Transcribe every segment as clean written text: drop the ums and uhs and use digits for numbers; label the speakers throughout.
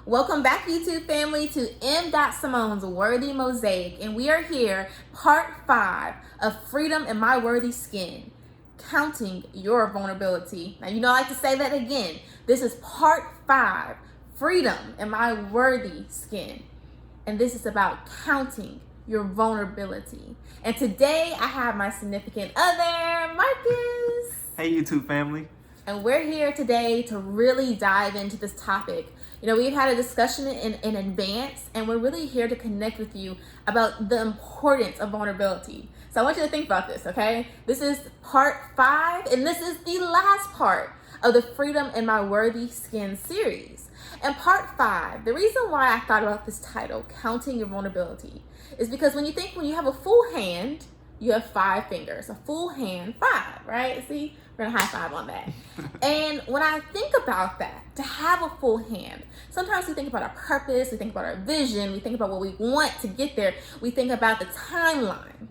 Speaker 1: Welcome back, YouTube family, to M. Simone's Worthy Mosaic, and we are here, part 5 of Freedom in My Worthy Skin, counting your vulnerability. Now, you know I like to say that again. This is part 5, Freedom in My Worthy Skin, and this is about counting your vulnerability. And today, I have my significant other, Marcus.
Speaker 2: Hey, YouTube family.
Speaker 1: And we're here today to really dive into this topic. You know, we've had a discussion in advance, and we're really here to connect with you about the importance of vulnerability. So I want you to think about this, okay? This is part 5, and this is the last part of the Freedom in My Worthy Skin series. And part 5, the reason why I thought about this title, Counting Your Vulnerability, is because when you have a full hand, you have 5 fingers. A full hand, 5, right? See? We're gonna high five on that. And when I think about that, to have a full hand, sometimes we think about our purpose, we think about our vision, we think about what we want to get there, we think about the timeline.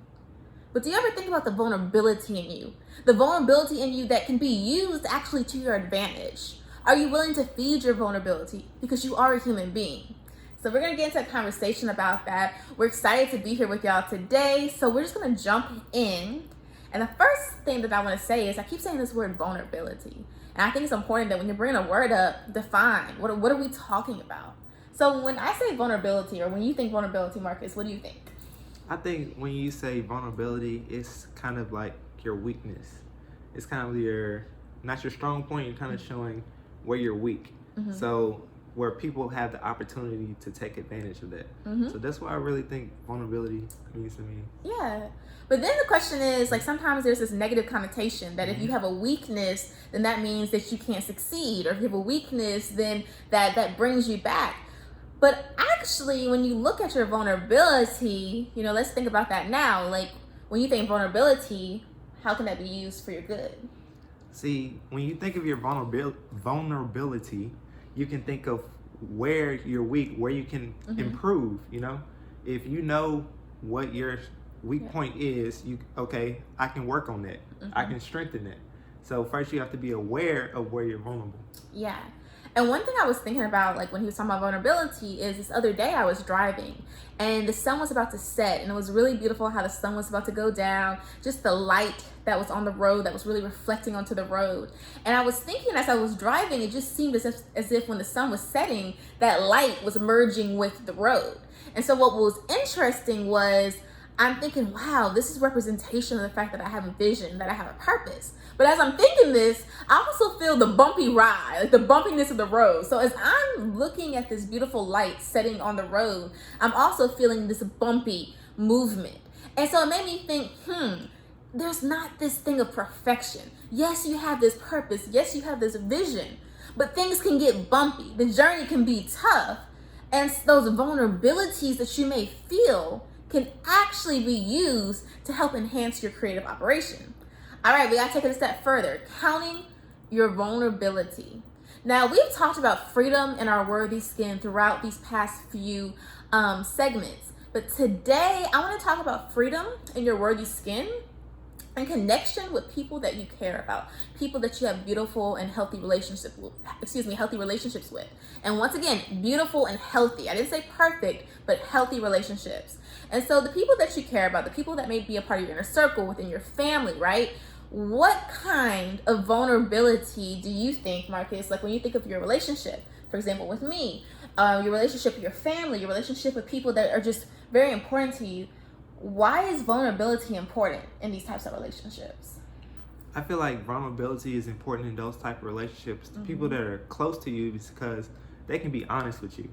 Speaker 1: But do you ever think about the vulnerability in you? The vulnerability in you that can be used actually to your advantage. Are you willing to feed your vulnerability? Because you are a human being. So we're gonna get into a conversation about that. We're excited to be here with y'all today. So we're just gonna jump in. And the first thing that I want to say is I keep saying this word vulnerability. And I think it's important that when you're bringing a word up, define what are we talking about? So when I say vulnerability, or when you think vulnerability, Marcus, what do you think?
Speaker 2: I think when you say vulnerability, it's kind of like your weakness. It's kind of not your strong point, you're kind of showing where you're weak. Mm-hmm. So where people have the opportunity to take advantage of that. Mm-hmm. So that's what I really think vulnerability means to me.
Speaker 1: Yeah. But then the question is, like, sometimes there's this negative connotation that if you have a weakness, then that means that you can't succeed. Or if you have a weakness, then that brings you back. But actually, when you look at your vulnerability, you know, let's think about that now. Like, when you think vulnerability, how can that be used for your good?
Speaker 2: See, when you think of your vulnerability, you can think of where you're weak, where you can improve, you know? If you know what your weak point is, I can work on that. I can strengthen it. So first you have to be aware of where you're vulnerable.
Speaker 1: Yeah. And one thing I was thinking about, like when he was talking about vulnerability, is this other day I was driving and the sun was about to set, and it was really beautiful how the sun was about to go down, just the light that was on the road that was really reflecting onto the road. And I was thinking as I was driving, it just seemed as if when the sun was setting, that light was merging with the road. And so what was interesting was I'm thinking, wow, this is representation of the fact that I have a vision, that I have a purpose. But as I'm thinking this, I also feel the bumpy ride, like the bumpiness of the road. So as I'm looking at this beautiful light setting on the road, I'm also feeling this bumpy movement. And so it made me think, there's not this thing of perfection. Yes, you have this purpose. Yes, you have this vision, but things can get bumpy. The journey can be tough. And those vulnerabilities that you may feel can actually be used to help enhance your creative operation. All right, we gotta take it a step further. Counting your vulnerability. Now, we've talked about freedom in our worthy skin throughout these past few segments. But today, I wanna talk about freedom in your worthy skin and connection with people that you care about, people that you have beautiful and healthy relationships with. And once again, beautiful and healthy. I didn't say perfect, but healthy relationships. And so the people that you care about, the people that may be a part of your inner circle, within your family, right? What kind of vulnerability do you think, Marcus, like when you think of your relationship, for example, with me, your relationship with your family, your relationship with people that are just very important to you, why is vulnerability important in these types of relationships?
Speaker 2: I feel like vulnerability is important in those type of relationships. The people that are close to you, because they can be honest with you.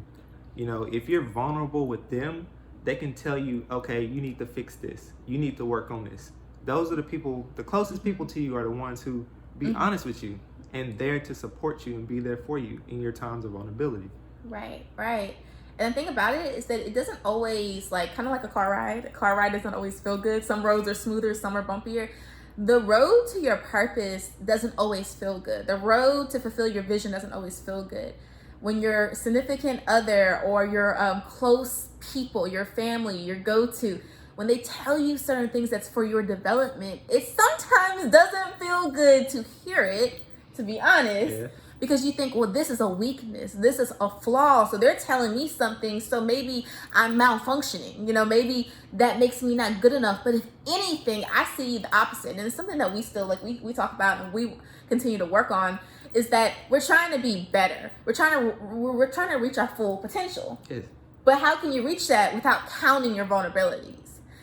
Speaker 2: You know, if you're vulnerable with them, they can tell you, okay, you need to fix this. You need to work on this. Those are the people, the closest people to you are the ones who be honest with you and there to support you and be there for you in your times of vulnerability.
Speaker 1: Right, right. And the thing about it is that it doesn't always, like, kind of like a car ride. A car ride doesn't always feel good. Some roads are smoother, some are bumpier. The road to your purpose doesn't always feel good. The road to fulfill your vision doesn't always feel good. When your significant other or your close people, your family, your go-to, when they tell you certain things that's for your development, it sometimes doesn't feel good to hear it, to be honest. Yeah. because you think, well, this is a weakness, this is a flaw, so they're telling me something, so maybe I'm malfunctioning, maybe that makes me not good enough. But if anything, I see the opposite. And it's something that we still we talk about and we continue to work on, is that we're trying to be better. We're trying to reach our full potential.
Speaker 2: Yes.
Speaker 1: But how can you reach that without counting your vulnerabilities?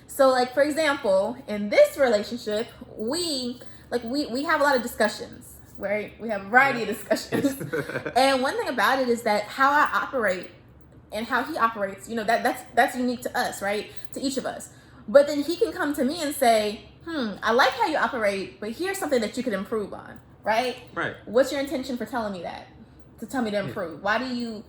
Speaker 1: So, like, for example, in this relationship, we have a lot of discussions, right? We have a variety of discussions. And one thing about it is that how I operate and how he operates, that's unique to us, right? To each of us. But then he can come to me and say, I like how you operate, but here's something that you could improve on, right?
Speaker 2: Right.
Speaker 1: What's your intention for telling me that? To tell me to improve? Why do you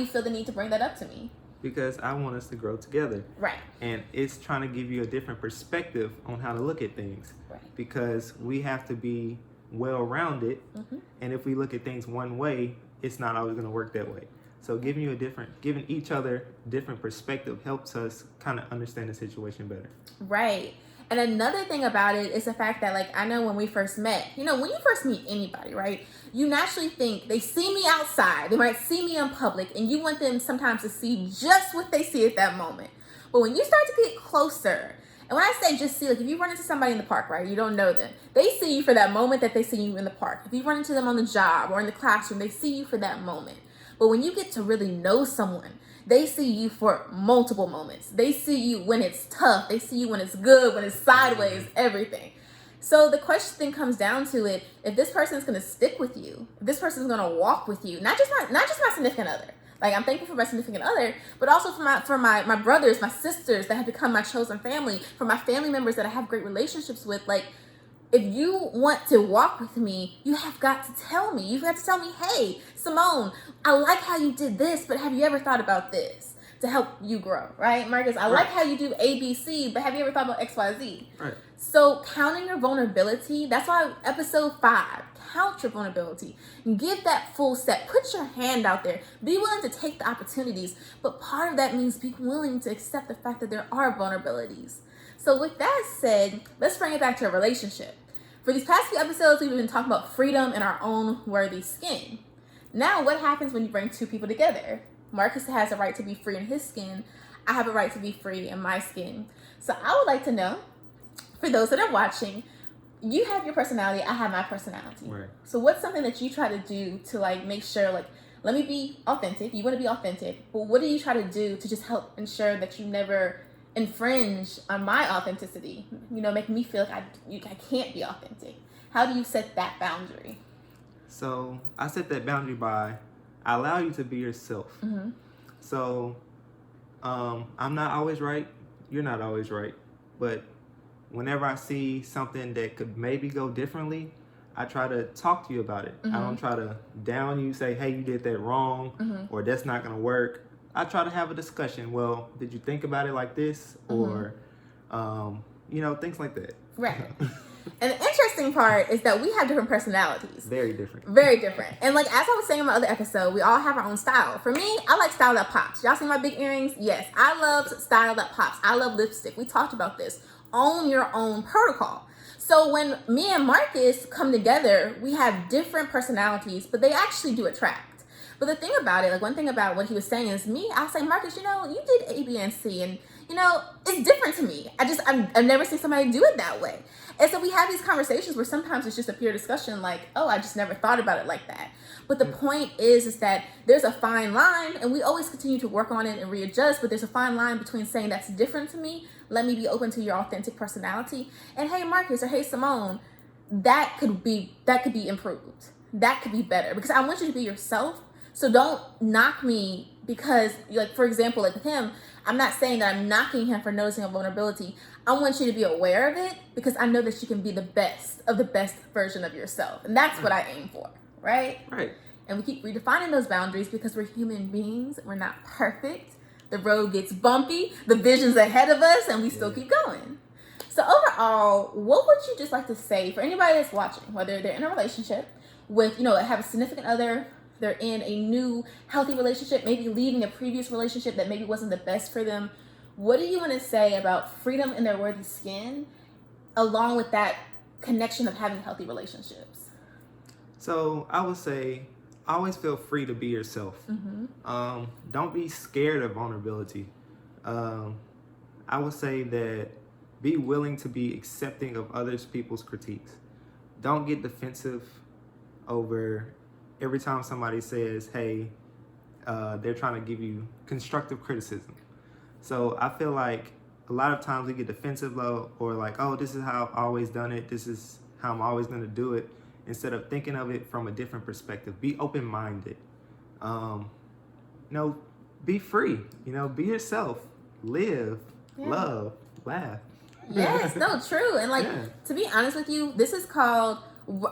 Speaker 1: feel the need to bring that up to me?
Speaker 2: Because I want us to grow together.
Speaker 1: Right.
Speaker 2: And it's trying to give you a different perspective on how to look at things.
Speaker 1: Right.
Speaker 2: Because we have to be well-rounded.
Speaker 1: Mm-hmm.
Speaker 2: And if we look at things one way, it's not always going to work that way. So giving each other different perspective helps us kind of understand the situation better.
Speaker 1: Right. And another thing about it is the fact that, like, I know when we first met, when you first meet anybody, right, you naturally think they see me outside, they might see me in public, and you want them sometimes to see just what they see at that moment. But when you start to get closer, and when I say just see, like, if you run into somebody in the park, right, you don't know them, they see you for that moment that they see you in the park. If you run into them on the job or in the classroom, they see you for that moment. But when you get to really know someone, they see you for multiple moments. They see you when it's tough. They see you when it's good, when it's sideways, everything. So the question then comes down to it: if this person is going to stick with you, if this person is going to walk with you, not just my significant other. Like, I'm thankful for my significant other, but also for my brothers, my sisters that have become my chosen family, for my family members that I have great relationships with. Like, if you want to walk with me, you have got to tell me. You've got to tell me, hey, Simone, I like how you did this, but have you ever thought about this to help you grow, right? Marcus, I like how you do A, B, C, but have you ever thought about X, Y, Z?
Speaker 2: Right.
Speaker 1: So counting your vulnerability, that's why episode 5, count your vulnerability. Give that full step. Put your hand out there. Be willing to take the opportunities, but part of that means be willing to accept the fact that there are vulnerabilities. So with that said, let's bring it back to a relationship. For these past few episodes, we've been talking about freedom in our own worthy skin. Now, what happens when you bring two people together? Marcus has a right to be free in his skin. I have a right to be free in my skin. So I would like to know, for those that are watching, you have your personality, I have my personality.
Speaker 2: Right.
Speaker 1: So what's something that you try to do to, like, make sure, like, let me be authentic. You want to be authentic, but what do you try to do to just help ensure that you never infringe on my authenticity, make me feel like I can't be authentic? How do you set that boundary?
Speaker 2: So I set that boundary by, I allow you to be yourself.
Speaker 1: Mm-hmm.
Speaker 2: So I'm not always right, you're not always right, but whenever I see something that could maybe go differently, I try to talk to you about it.
Speaker 1: Mm-hmm.
Speaker 2: I don't try to down you, say, hey, you did that wrong,
Speaker 1: mm-hmm.
Speaker 2: or that's not going to work. I try to have a discussion. Well, did you think about it like this? Or, things like that.
Speaker 1: Right. And the interesting part is that we have different personalities.
Speaker 2: Very different.
Speaker 1: Very different. And, like, as I was saying in my other episode, we all have our own style. For me, I like style that pops. Y'all see my big earrings? Yes. I love style that pops. I love lipstick. We talked about this. Own your own protocol. So when me and Marcus come together, we have different personalities, but they actually do attract. But the thing about it, like, one thing about what he was saying is I'll say, Marcus, you did A, B, and C, and, it's different to me. I've never seen somebody do it that way. And so we have these conversations where sometimes it's just a pure discussion, like, oh, I just never thought about it like that. But the point is that there's a fine line, and we always continue to work on it and readjust, but there's a fine line between saying that's different to me, let me be open to your authentic personality, and hey, Marcus, or hey, Simone, that could be improved. That could be better, because I want you to be yourself. So don't knock me because, like, for example, like with him, I'm not saying that I'm knocking him for noticing a vulnerability. I want you to be aware of it because I know that you can be the best of the best version of yourself. And that's what I aim for, right?
Speaker 2: Right.
Speaker 1: And we keep redefining those boundaries because we're human beings. We're not perfect. The road gets bumpy. The vision's ahead of us, and we still keep going. So overall, what would you just like to say for anybody that's watching, whether they're in a relationship with, have a significant other, they're in a new healthy relationship, maybe leaving a previous relationship that maybe wasn't the best for them. What do you want to say about freedom in their worthy skin, along with that connection of having healthy relationships?
Speaker 2: So I would say always feel free to be yourself. Don't be scared of vulnerability. I would say that be willing to be accepting of others people's critiques. Don't get defensive over every time somebody says, hey, they're trying to give you constructive criticism. So I feel like a lot of times we get defensive or like, oh, this is how I've always done it. This is how I'm always going to do it. Instead of thinking of it from a different perspective. Be open-minded. Be free. Be yourself. Live, love, laugh.
Speaker 1: Yes, no, true. And like, to be honest with you, this is called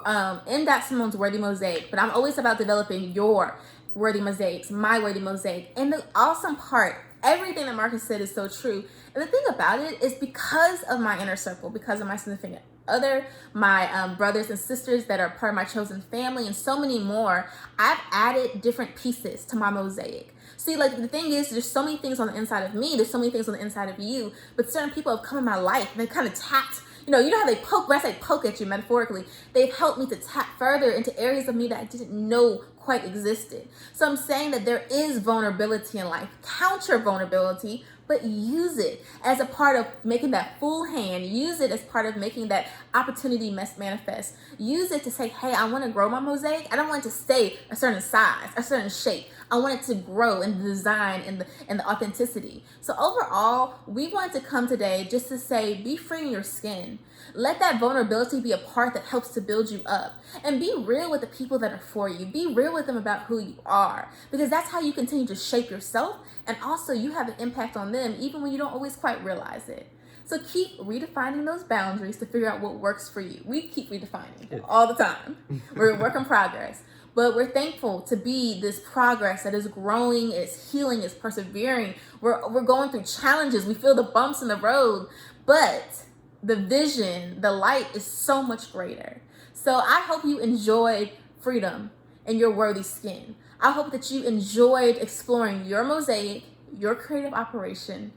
Speaker 1: M. Simone's Worthy Mosaic, but I'm always about developing your worthy mosaics, my worthy mosaic. And the awesome part, everything that Marcus said is so true. And the thing about it is because of my inner circle, because of my significant other, my brothers and sisters that are part of my chosen family, and so many more, I've added different pieces to my mosaic. See, like, the thing is, there's so many things on the inside of me, there's so many things on the inside of you, but certain people have come in my life and they kind of tapped, you know how they poke, when I say poke at you metaphorically, they've helped me to tap further into areas of me that I didn't know quite existed. So I'm saying that there is vulnerability in life. Count your vulnerability, but use it as a part of making that full hand. Use it as part of making that opportunity manifest. Use it to say, hey, I want to grow my mosaic. I don't want it to stay a certain size, a certain shape. I want it to grow in the design and the authenticity. So overall, we want to come today just to say, be free in your skin. Let that vulnerability be a part that helps to build you up. And be real with the people that are for you. Be real with them about who you are. Because that's how you continue to shape yourself. And also you have an impact on them even when you don't always quite realize it. So keep redefining those boundaries to figure out what works for you. We keep redefining all the time. We're a work in progress. But we're thankful to be this progress that is growing, it's healing, it's persevering. We're going through challenges. We feel the bumps in the road. But the vision, the light is so much greater. So I hope you enjoyed freedom in your worthy skin. I hope that you enjoyed exploring your mosaic, your creative operation,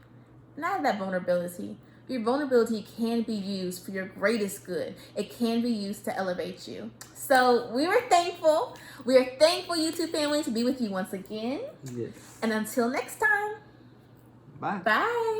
Speaker 1: and I have that vulnerability. Your vulnerability can be used for your greatest good. It can be used to elevate you. So we were thankful. We are thankful, YouTube family, to be with you once again.
Speaker 2: Yes.
Speaker 1: And until next time,
Speaker 2: Bye.
Speaker 1: Bye.